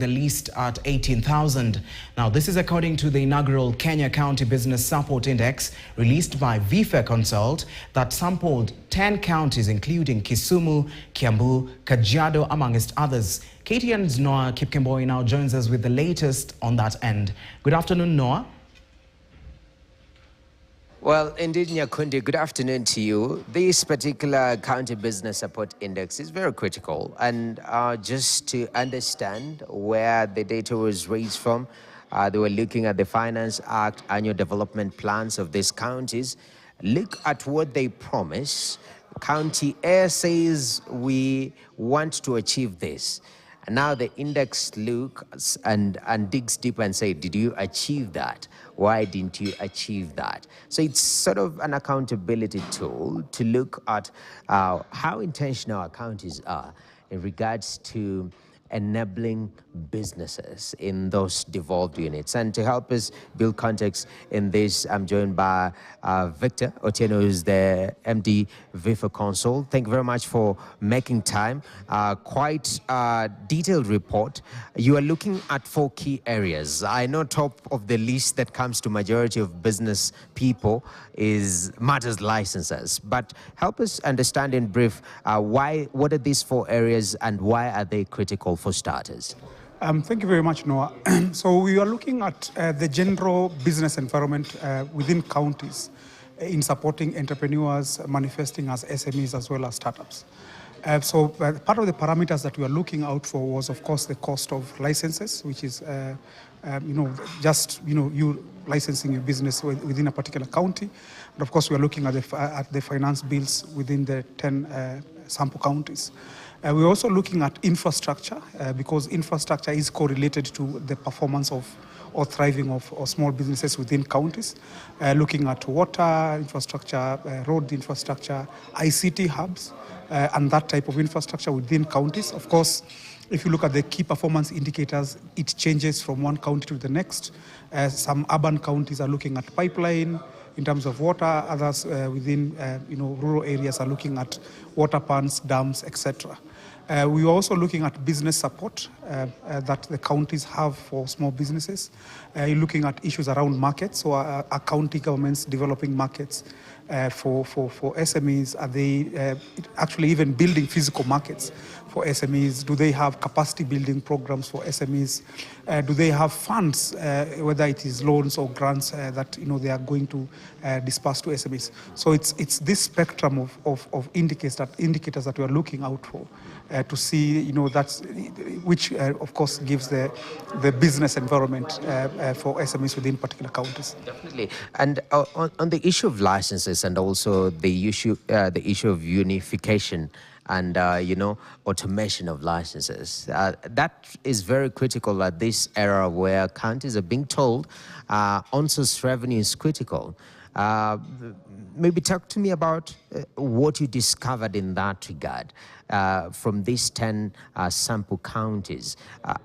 the least at 18,000. Now, this is according to the inaugural Kenya County Business Support Index released by VIFFA Consult that sampled 10 counties including Kisumu, Kiambu, Kajiado, amongst others. KTN's Noah Kipkemboi now joins us with the latest on that end. Good afternoon, Noah. Well, indeed, Nyakundi, good afternoon to you. This particular County Business Support Index is very critical. And just to understand where the data was raised from, they were looking at the Finance Act annual development plans of these counties. Look at what they promise. County A says we want to achieve this. And now the index looks and digs deep and say, did you achieve that? Why didn't you achieve that? So it's sort of an accountability tool to look at how intentional our counties are in regards to enabling businesses in those devolved units. And to help us build context in this, I'm joined by Victor Otieno, who's the MD VIFFA Consult. Thank you very much for making time. Quite a detailed report. You are looking at 4 key areas. I know top of the list that comes to majority of business people is matters licenses, but help us understand in brief what are these 4 areas and why are they critical for starters? Thank you very much, Noah. So we are looking at the general business environment within counties in supporting entrepreneurs manifesting as SMEs as well as startups. So part of the parameters that we are looking out for was, of course, the cost of licenses, which is, you licensing your business within a particular county. And of course, we are looking at the finance bills within the 10 sample counties. We're also looking at infrastructure because infrastructure is correlated to the performance of or thriving of small businesses within counties. Looking at water infrastructure, road infrastructure, ICT hubs, and that type of infrastructure within counties. Of course, if you look at the key performance indicators, it changes from one county to the next. Some urban counties are looking at pipeline in terms of water. Others within rural areas are looking at water ponds, dams, etc. We are also looking at business support that the counties have for small businesses. Looking at issues around markets. So are county governments developing markets for SMEs? Are they actually even building physical markets for SMEs? Do they have capacity building programs for SMEs? Do they have funds, whether it is loans or grants that they are going to disperse to SMEs? So it's this spectrum of indicators that we are looking out for to see which of course gives the business environment for SMEs within particular counties. Definitely. And on the issue of licenses and also the issue of unification and automation of licenses, that is very critical at this era where counties are being told on-source revenue is critical. Maybe talk to me about what you discovered in that regard from these 10 sample counties.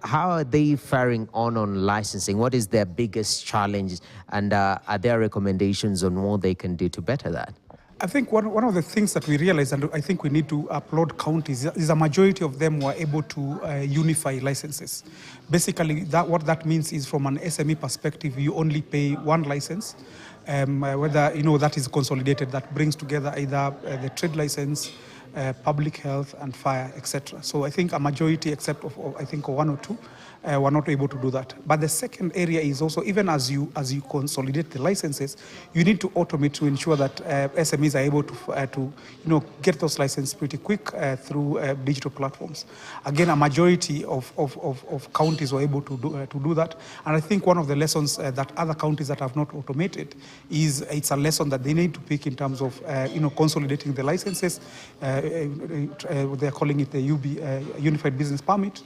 How are they faring on licensing? What is their biggest challenge? And are there recommendations on what they can do to better that? I think one of the things that we realized, and I think we need to applaud counties, is a majority of them were able to unify licenses. Basically, what that means is from an SME perspective, you only pay one license, whether that is consolidated, that brings together either the trade license, public health and fire, etc. So I think a majority, except of I think 1 or 2, were not able to do that. But the second area is also, even as you consolidate the licenses, you need to automate to ensure that SMEs are able to get those licenses pretty quick through digital platforms. Again, a majority of counties were able to do that. And I think one of the lessons that other counties that have not automated is it's a lesson that they need to pick in terms of consolidating the licenses. They're calling it the UB, Unified Business Permit,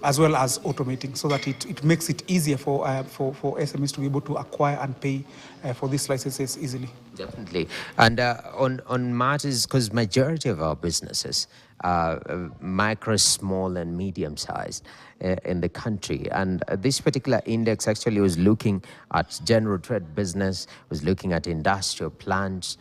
as well as automating, so that it makes it easier for SMEs to be able to acquire and pay for these licenses easily. Definitely. And on matters, because majority of our businesses are micro, small and medium sized in the country. And this particular index actually was looking at general trade business, was looking at industrial plants,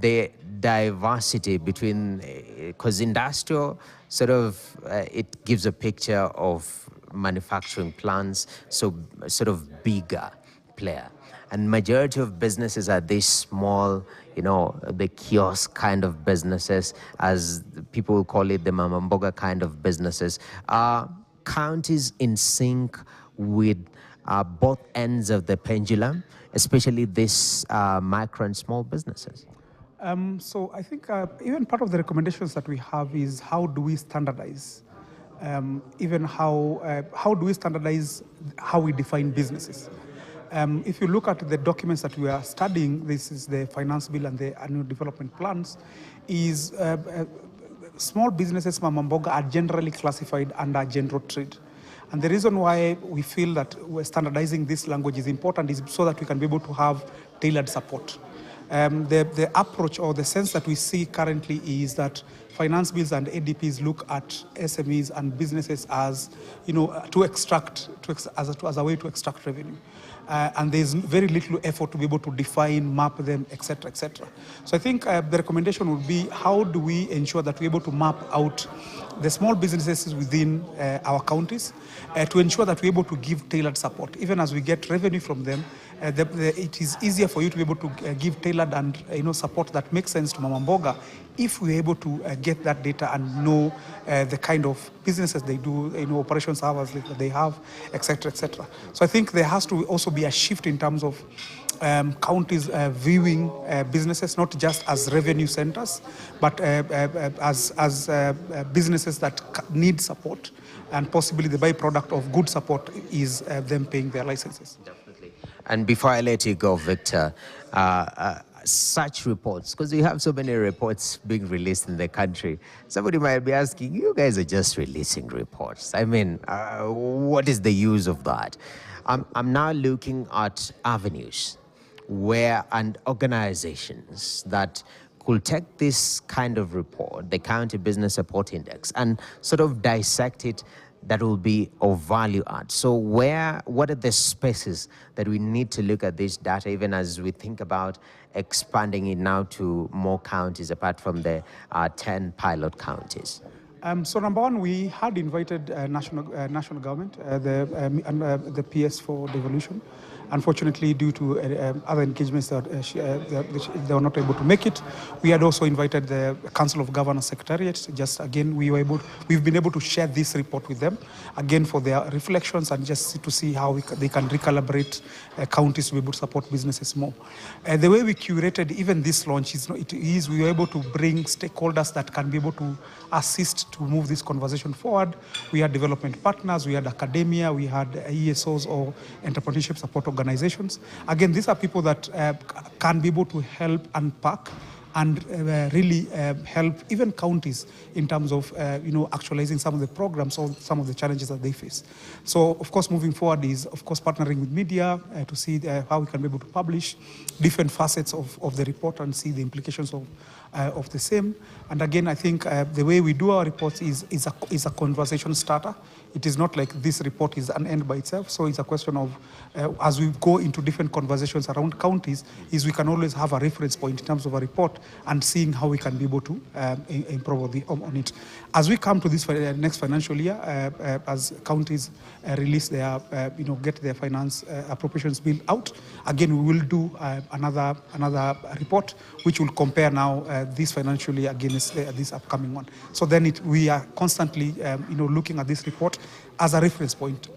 the diversity between, because industrial sort of, it gives a picture of manufacturing plants, so sort of bigger player. And majority of businesses are these small, the kiosk kind of businesses, as people call it, the mama mboga kind of businesses. Are counties in sync with both ends of the pendulum, especially this micro and small businesses? So I think even part of the recommendations that we have is how do we standardize, even how do we standardize how we define businesses. If you look at the documents that we are studying, this is the finance bill and the annual development plans, is small businesses, mama mboga, are generally classified under general trade. And the reason why we feel that we're standardizing this language is important is so that we can be able to have tailored support. The approach or the sense that we see currently is that finance bills and ADPs look at SMEs and businesses as, as a way to extract revenue. And there's very little effort to be able to define, map them, etc., etc. So I think the recommendation would be, how do we ensure that we're able to map out the small businesses within our counties to ensure that we're able to give tailored support. Even as we get revenue from them, it is easier for you to be able to give tailored and support that makes sense to mama mboga if we're able to get that data and know the kind of businesses they do, operations hours that they have, etc., etc. So I think there has to also be a shift in terms of counties viewing businesses not just as revenue centers, but as businesses that need support, and possibly the byproduct of good support is them paying their licenses. Definitely. And before I let you go, Victor, such reports, because we have so many reports being released in the country, somebody might be asking, you guys are just releasing reports. I mean, what is the use of that? I'm now looking at avenues and organizations that could take this kind of report, the County Business Support Index, and sort of dissect it that will be of value add. So what are the spaces that we need to look at this data, even as we think about expanding it now to more counties apart from the 10 pilot counties? So number one, we had invited national government, the PS for devolution. Unfortunately, due to other engagements, that they were not able to make it. We had also invited the Council of Governors Secretariat. Just again, we've been able to share this report with them, again for their reflections and just to see how they can recalibrate counties to be able to support businesses more. The way we curated even this launch is we were able to bring stakeholders that can be able to assist to move this conversation forward. We had development partners, we had academia, we had ESOs or entrepreneurship support organizations. Again, these are people that can be able to help unpack and really help even counties in terms of actualizing some of the programs or some of the challenges that they face. So of course moving forward is of course partnering with media to see how we can be able to publish different facets of the report and see the implications of the same. And again, I think the way we do our reports is a conversation starter. It is not like this report is an end by itself. So it's a question of, as we go into different conversations around counties, is we can always have a reference point in terms of a report and seeing how we can be able to improve on it. As we come to this next financial year, as counties release their, get their finance appropriations bill out, again, we will do another report, which will compare now this financial year against this upcoming one. So then we are constantly, looking at this report as a reference point